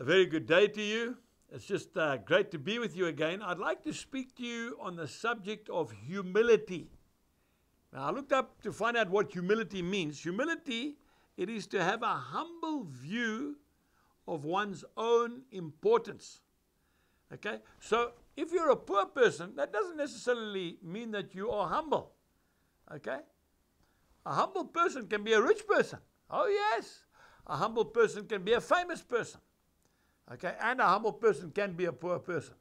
A very good day to you. It's just great to be with you again. I'd like to speak to you on the subject of humility. Now, I looked up to find out what humility means. Humility, it is to have a humble view of one's own importance. Okay? So, if you're a poor person, that doesn't necessarily mean that you are humble. Okay? A humble person can be a rich person. Oh, yes. A humble person can be a famous person. Okay, and a humble person can be a poor person.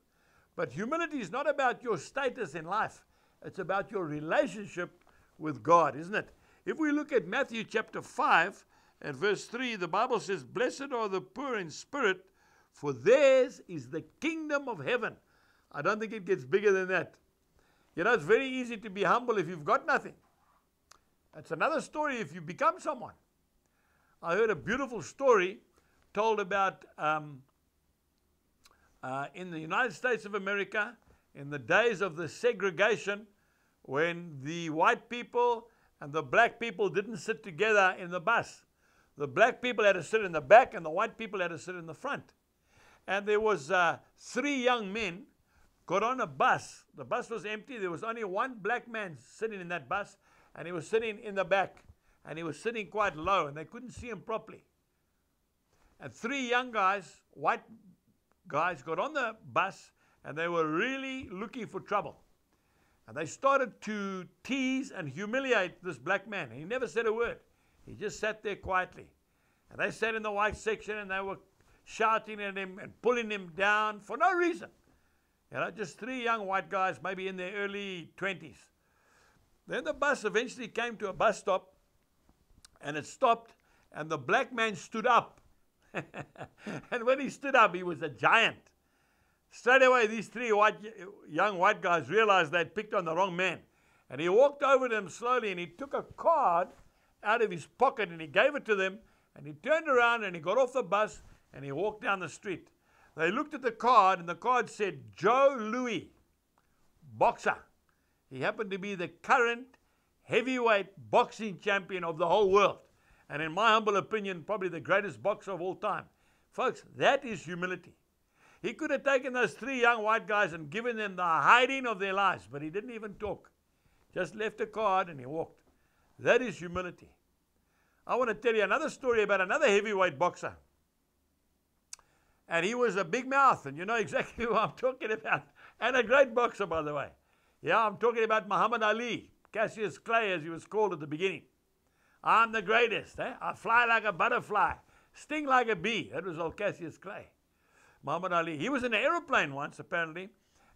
But humility is not about your status in life. It's about your relationship with God, isn't it? If we look at Matthew chapter 5 and verse 3, the Bible says, "Blessed are the poor in spirit, for theirs is the kingdom of heaven." I don't think it gets bigger than that. You know, it's very easy to be humble if you've got nothing. It's another story if you become someone. I heard a beautiful story told about in the United States of America, in the days of the segregation, when the white people and the black people didn't sit together in the bus. The black people had to sit in the back and the white people had to sit in the front. And there was 3 young men got on a bus. The bus was empty. There was only one black man sitting in that bus, and he was sitting in the back, and he was sitting quite low, and they couldn't see him properly. And 3 young guys, white guys, got on the bus, and they were really looking for trouble. And they started to tease and humiliate this black man. He never said a word. He just sat there quietly. And they sat in the white section, and they were shouting at him and pulling him down for no reason. You know, just 3 young white guys, maybe in their early 20s. Then the bus eventually came to a bus stop, and it stopped, and the black man stood up. And when he stood up, he was a giant. Straight away, these 3 young white guys realized they'd picked on the wrong man. And he walked over to them slowly, and he took a card out of his pocket, and he gave it to them, and he turned around, and he got off the bus, and he walked down the street. They looked at the card, and the card said, Joe Louis, boxer. He happened to be the current heavyweight boxing champion of the whole world. And in my humble opinion, probably the greatest boxer of all time. Folks, that is humility. He could have taken those 3 young white guys and given them the hiding of their lives, but he didn't even talk. Just left a card and he walked. That is humility. I want to tell you another story about another heavyweight boxer. And he was a big mouth, and you know exactly who I'm talking about. And a great boxer, by the way. Yeah, I'm talking about Muhammad Ali, Cassius Clay, as he was called at the beginning. I'm the greatest. I fly like a butterfly, sting like a bee. That was old Cassius Clay. Muhammad Ali. He was in an aeroplane once, apparently,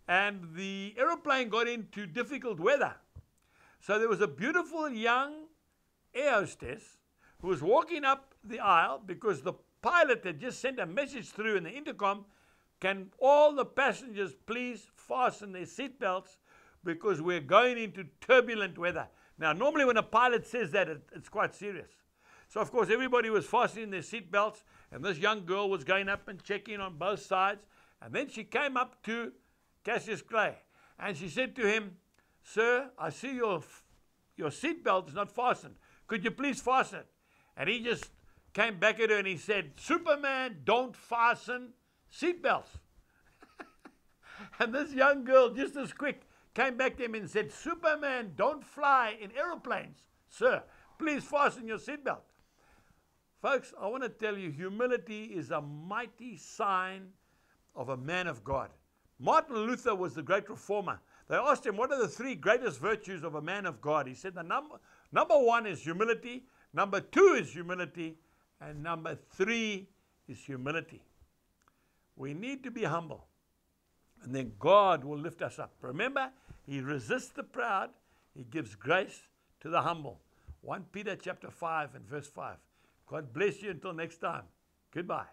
and the aeroplane got into difficult weather. So there was a beautiful young air hostess who was walking up the aisle because the pilot had just sent a message through in the intercom, "Can all the passengers please fasten their seatbelts because we're going into turbulent weather." Now, normally when a pilot says that, it's quite serious. So, of course, everybody was fastening their seatbelts, and this young girl was going up and checking on both sides. And then she came up to Cassius Clay, and she said to him, "Sir, I see your seatbelt is not fastened. Could you please fasten it?" And he just came back at her and he said, "Superman don't fasten seatbelts." And this young girl, just as quick, came back to him and said, "Superman don't fly in aeroplanes. Sir, please fasten your seatbelt." Folks, I want to tell you, humility is a mighty sign of a man of God. Martin Luther was the great reformer. They asked him, what are the 3 greatest virtues of a man of God? He said the number 1 is humility, number 2 is humility, and number 3 is humility. We need to be humble, and then God will lift us up. Remember, he resists the proud, he gives grace to the humble. 1 Peter chapter 5 and verse 5. God bless you until next time. Goodbye.